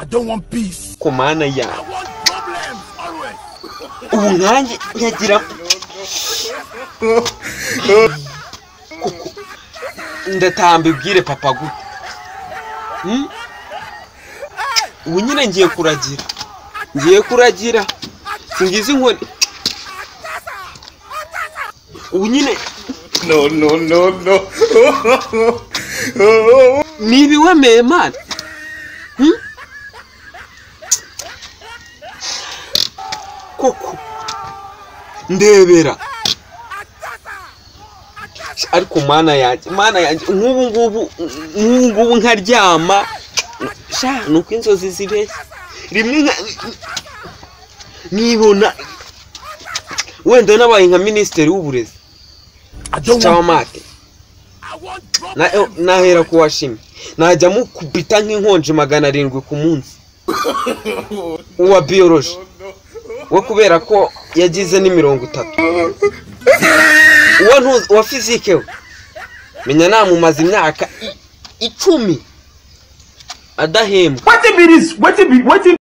I don't want peace. Kumana ya. I want problems always. Ungange nyagira. Ndatambibwire papa gute. Ubu nyine ngiye kuragira. Singize inkoni. Ubu nyine No. nibi wemeye man. Koko ndebera ariko mana yanjye nk'ubu nkaryama sha nuko inzozi zibeshye rimwe nibona wenda nabaye nka ministeri w'uburezi cyamake nahera kuwashimye najya mukubita nk'inkonje 700 ku munsi uwa biology wo kubera ko yagize ni 30 uwa physique we menya namumaze imyaka 10 adahembwa. What